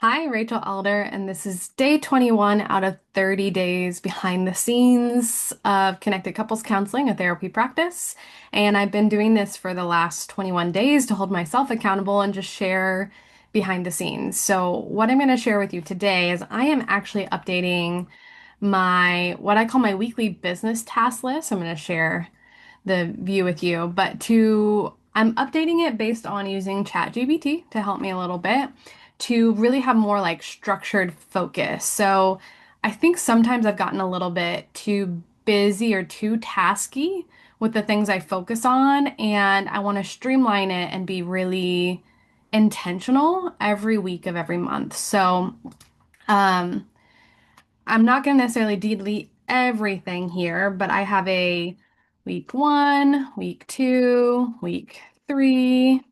Hi, Rachel Elder, and this is day 21 out of 30 days behind the scenes of connected couples counseling, a therapy practice. And I've been doing this for the last 21 days to hold myself accountable and just share behind the scenes. So, what I'm going to share with you today is I am actually updating my what I call my weekly business task list. I'm going to share the view with you, but I'm updating it based on using ChatGPT to help me a little bit to really have more like structured focus. So I think sometimes I've gotten a little bit too busy or too tasky with the things I focus on, and I want to streamline it and be really intentional every week of every month. So, um, I'm not going to necessarily delete everything here, but I have a week one, week two, week three,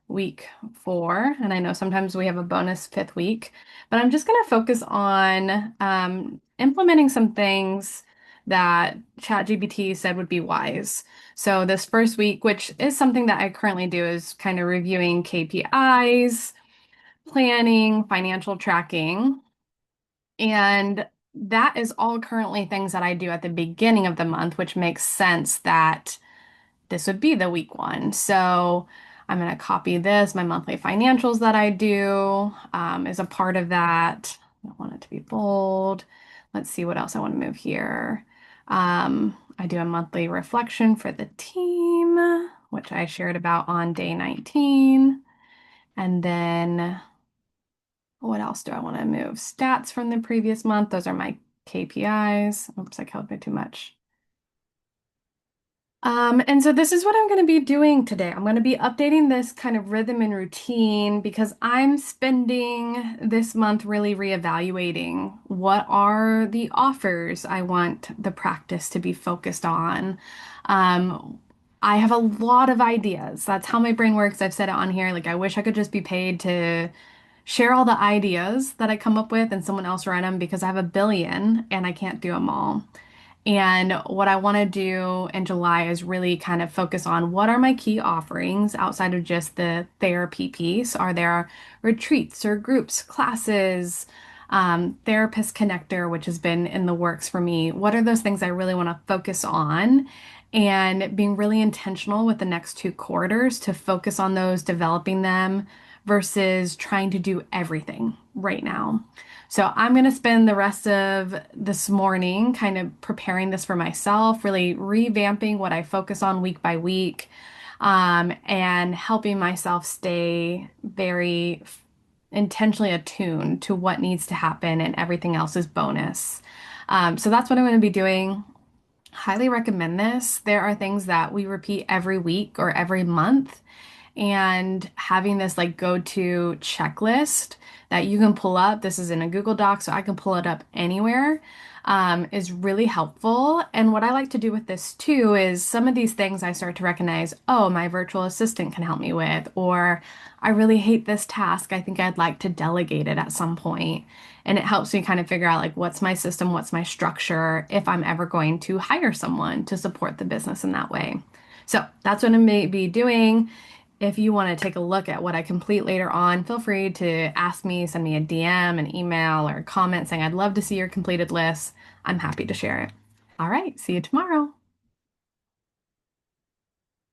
week four, and I know sometimes we have a bonus fifth week, but I'm just going to focus on implementing some things that ChatGPT said would be wise. So this first week, which is something that I currently do, is kind of reviewing KPIs, planning, financial tracking. And that is all currently things that I do at the beginning of the month, which makes sense that this would be the week one. So I'm going to copy this. My monthly financials that I do is a part of that. I want it to be bold. Let's see what else I want to move here. I do a monthly reflection for the team, which I shared about on day 19. And then what else do I want to move? Stats from the previous month. Those are my KPIs. Oops, I copied too much. And so this is what I'm going to be doing today. I'm going to be updating this kind of rhythm and routine because I'm spending this month really reevaluating what are the offers I want the practice to be focused on. Um, I have a lot of ideas. That's how my brain works. I've said it on here. Like, I wish I could just be paid to share all the ideas that I come up with and someone else run them because I have a billion and I can't do them all. And what I want to do in July is really kind of focus on what are my key offerings outside of just the therapy piece. Are there retreats or groups, classes, therapist connector, which has been in the works for me? What are those things I really want to focus on? And being really intentional with the next 2 quarters to focus on those, developing them versus trying to do everything right now. So I'm going to spend the rest of this morning kind of preparing this for myself, really revamping what I focus on week by week, and helping myself stay very intentionally attuned to what needs to happen and everything else is bonus. So that's what I'm going to be doing. Highly recommend this. There are things that we repeat every week or every month, and having this like go-to checklist that you can pull up. This is in a Google Doc, so I can pull it up anywhere. Is really helpful. And what I like to do with this too is some of these things I start to recognize, oh, my virtual assistant can help me with, or I really hate this task. I think I'd like to delegate it at some point. And it helps me kind of figure out like what's my system, what's my structure, if I'm ever going to hire someone to support the business in that way. So that's what I may be doing. If you want to take a look at what I complete later on, feel free to ask me, send me a DM, an email, or a comment saying I'd love to see your completed list. I'm happy to share it. All right, see you tomorrow.